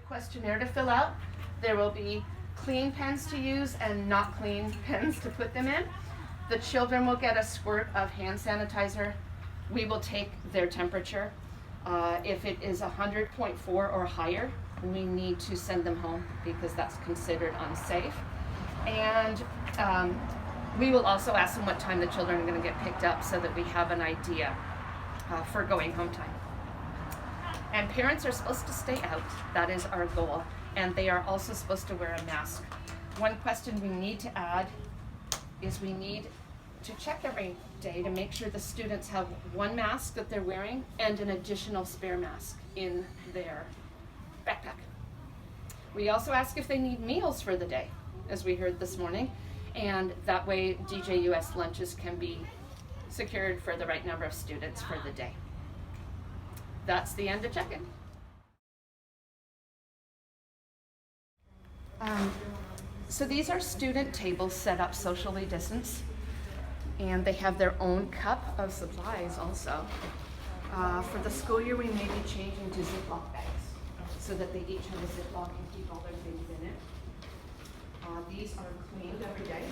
questionnaire to fill out. There will be clean pens to use and not clean pens to put them in. The children will get a squirt of hand sanitizer. We will take their temperature. If it is 100.4 or higher, we need to send them home because that's considered unsafe. And we will also ask them what time the children are going to get picked up so that we have an idea for going home time. And parents are supposed to stay out. That is our goal. And they are also supposed to wear a mask. One question we need to add is we need to check every day to make sure the students have one mask that they're wearing and an additional spare mask in their backpack. We also ask if they need meals for the day, as we heard this morning, and that way DJUS lunches can be secured for the right number of students for the day. That's the end of check-in. So these are student tables set up socially distanced, and they have their own cup of supplies also. For the school year, we may be changing to Ziploc bags so that they each have a Ziploc and keep all their things in it. These are cleaned every day,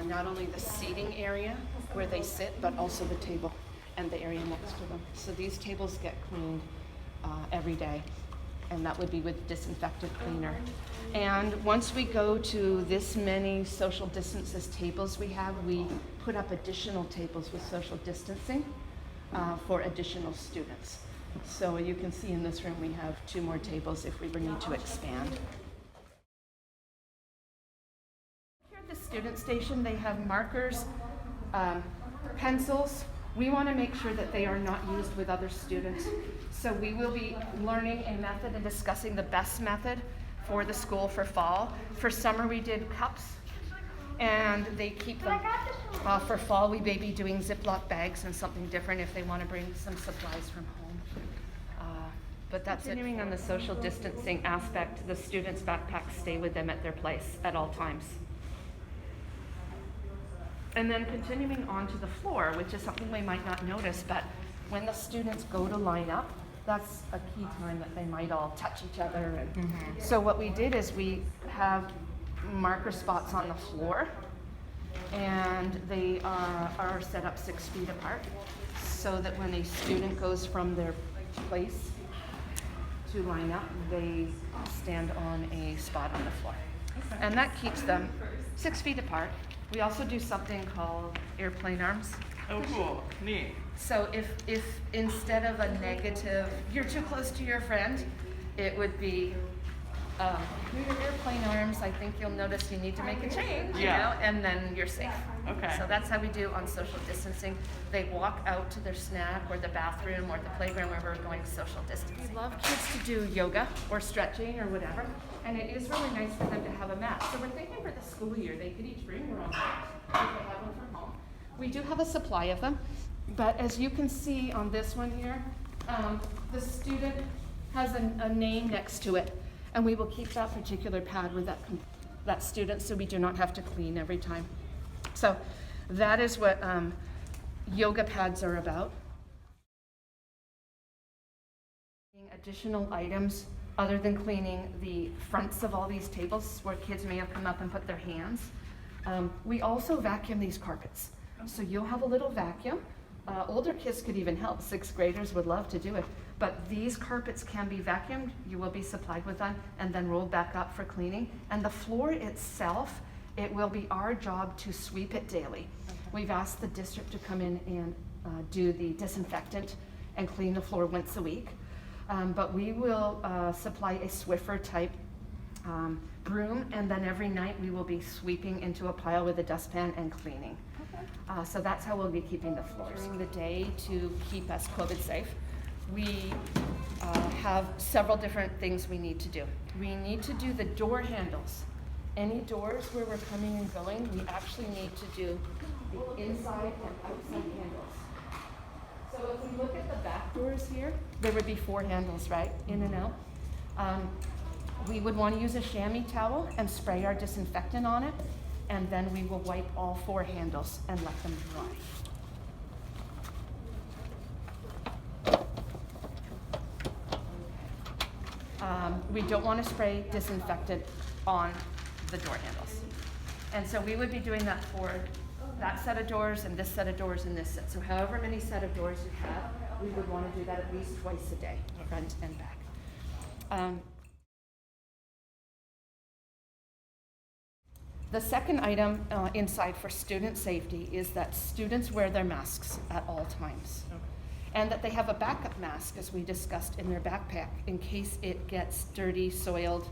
not only the seating area where they sit, but also the table and the area next to them. So these tables get cleaned every day, and that would be with disinfectant cleaner. And once we go to this many social distances tables we have, we put up additional tables with social distancing for additional students. So you can see in this room we have 2 more tables if we were need to expand. Here at the student station, they have markers, pencils. We want to make sure that they are not used with other students. So we will be learning a method and discussing the best method for the school for fall. For summer, we did cups, and they keep them. For fall, we may be doing Ziploc bags and something different if they want to bring some supplies from home. But that's continuing on the social distancing aspect. The students' backpacks stay with them at their place at all times. And then continuing on to the floor, which is something we might not notice, but when the students go to line up, that's a key time that they might all touch each other. And so what we did is we have marker spots on the floor, and they are set up 6 feet apart, so that when a student goes from their place to line up, they stand on a spot on the floor. And that keeps them 6 feet apart. We also do something called airplane arms. Oh, cool. Neat. So if instead of a negative, you're too close to your friend, it would be, your airplane arms, I think you'll notice you need to make a change, you know, and then you're safe. Okay. So that's how we do on social distancing. They walk out to their snack or the bathroom or the playground where we're going social distancing. We love kids to do yoga or stretching or whatever, and it is really nice for them to have a mat. So we're thinking for the school year, they could each bring their own mats if they have one from home. We do have a supply of them, but as you can see on this one here, the student has a name next to it, and we will keep that particular pad with that student so we do not have to clean every time. So that is what yoga pads are about. Additional items other than cleaning the fronts of all these tables where kids may have come up and put their hands. We also vacuum these carpets. So you'll have a little vacuum. Older kids could even help. 6th graders would love to do it. But these carpets can be vacuumed. You will be supplied with them and then rolled back up for cleaning. And the floor itself, it will be our job to sweep it daily. Okay. We've asked the district to come in and do the disinfectant and clean the floor once a week. But we will supply a Swiffer type broom, and then every night we will be sweeping into a pile with a dustpan and cleaning. Okay. So that's how we'll be keeping the floors. During the day to keep us COVID safe, we have several different things we need to do. We need to do the door handles. Any doors where we're coming and going, we actually need to do the inside and outside handles. So if we look at the back doors here, there would be 4 handles, right, in and out. We would want to use a chamois towel and spray our disinfectant on it, and then we will wipe all 4 handles and let them dry. we don't want to spray disinfectant on the door handles. And so we would be doing that for that set of doors and this set of doors and this set. So however many set of doors you have, we would want to do that at least twice a day, front and back. The second item inside for student safety is that students wear their masks at all times. Okay. And that they have a backup mask, as we discussed, in their backpack in case it gets dirty, soiled.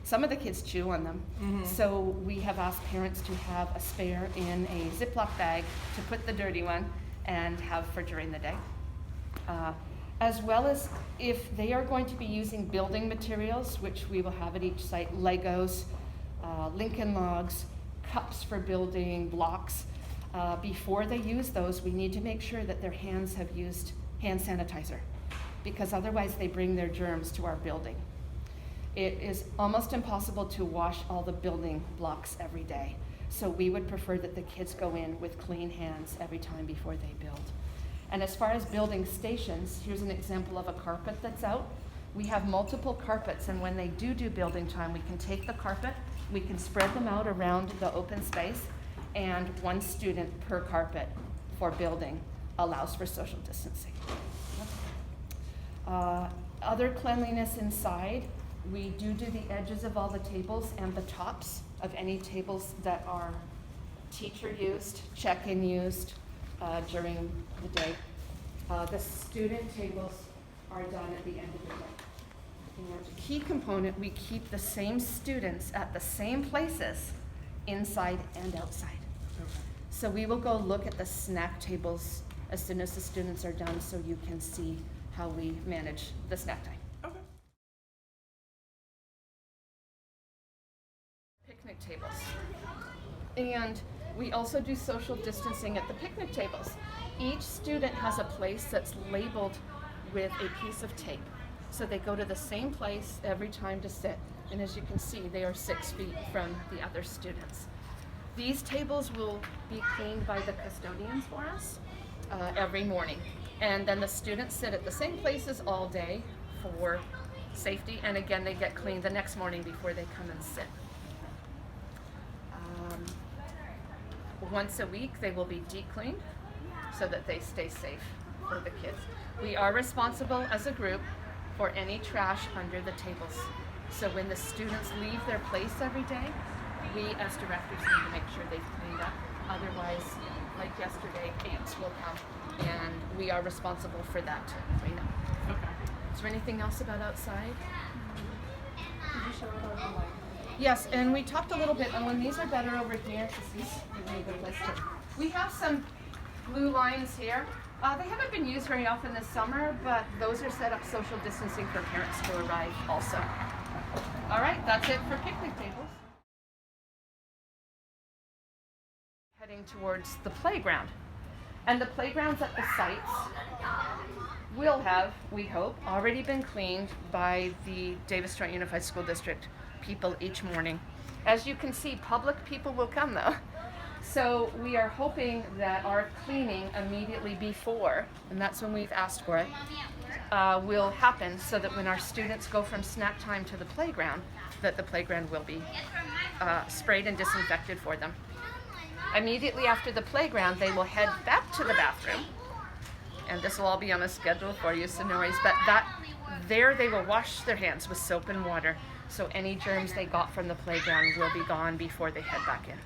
Some of the kids chew on them. Mm-hmm. So we have asked parents to have a spare in a Ziploc bag to put the dirty one and have for during the day. As well as if they are going to be using building materials, which we will have at each site, Legos, Lincoln logs, cups for building, blocks. Before they use those, we need to make sure that their hands have used hand sanitizer, because otherwise they bring their germs to our building. It is almost impossible to wash all the building blocks every day. So we would prefer that the kids go in with clean hands every time before they build. And as far as building stations, here's an example of a carpet that's out. We have multiple carpets, and when they do building time, we can take the carpet, we can spread them out around the open space, and one student per carpet for building allows for social distancing. Other cleanliness inside, we do the edges of all the tables and the tops of any tables that are teacher used, check-in used during the day. The student tables are done at the end of the day. And a key component, we keep the same students at the same places inside and outside. Okay. So we will go look at the snack tables as soon as the students are done, so you can see how we manage the snack time. Okay. Picnic tables. And we also do social distancing at the picnic tables. Each student has a place that's labeled with a piece of tape. So they go to the same place every time to sit. And as you can see, they are 6 feet from the other students. These tables will be cleaned by the custodians for us every morning. And then the students sit at the same places all day for safety. And again, they get cleaned the next morning before they come and sit. Once a week, they will be deep cleaned so that they stay safe for the kids. We are responsible as a group for any trash under the tables. So when the students leave their place every day, we as directors need to make sure they've cleaned up. Otherwise, like yesterday, ants will come, and we are responsible for that cleanup. Okay. Is there anything else about outside? Did you show about the light? Yes, and we talked a little bit, and when these are better over here, this is a really good place to. We have some blue lines here. They haven't been used very often this summer, but those are set up social distancing for parents to arrive also. All right, that's it for picnic tables. Heading towards the playground. And the playgrounds at the sites will have, we hope, already been cleaned by the Davis Joint Unified School District people each morning. As you can see, public people will come though. So we are hoping that our cleaning immediately before, and that's when we've asked for it, will happen so that when our students go from snack time to the playground, that the playground will be sprayed and disinfected for them. Immediately after the playground, they will head back to the bathroom, and this will all be on a schedule for you, so no worries, but there they will wash their hands with soap and water, so any germs they got from the playground will be gone before they head back in.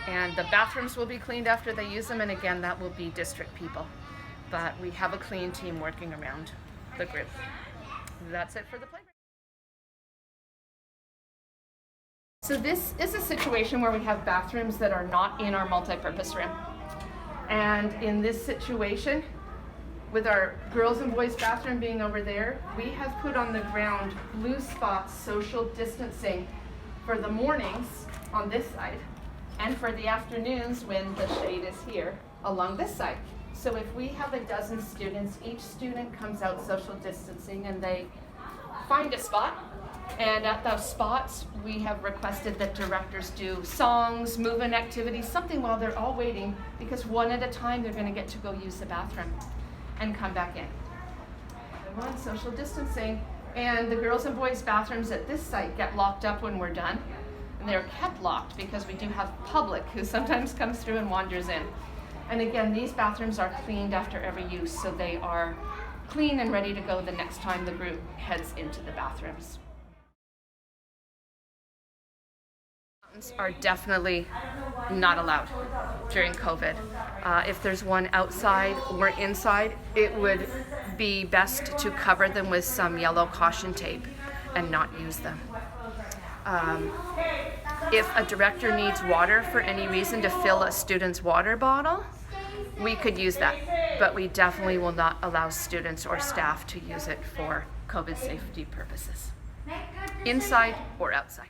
And the bathrooms will be cleaned after they use them, and again, that will be district people. But we have a clean team working around the group. That's it for the playground. So this is a situation where we have bathrooms that are not in our multi-purpose room. And in this situation, with our girls and boys bathroom being over there, we have put on the ground blue spots social distancing for the mornings on this side, and for the afternoons when the shade is here along this side. So if we have a dozen students, each student comes out social distancing and they find a spot. And at those spots, we have requested that directors do songs, move-in activities, something while they're all waiting, because one at a time they're gonna get to go use the bathroom and come back in. Everyone, social distancing. And the girls' and boys' bathrooms at this site get locked up when we're done. And they're kept locked because we do have public who sometimes comes through and wanders in. And again, these bathrooms are cleaned after every use, so they are clean and ready to go the next time the group heads into the bathrooms. Are definitely not allowed during COVID. If there's one outside or inside, it would be best to cover them with some yellow caution tape and not use them. If a director needs water for any reason to fill a student's water bottle, we could use that, but we definitely will not allow students or staff to use it for COVID safety purposes, inside or outside.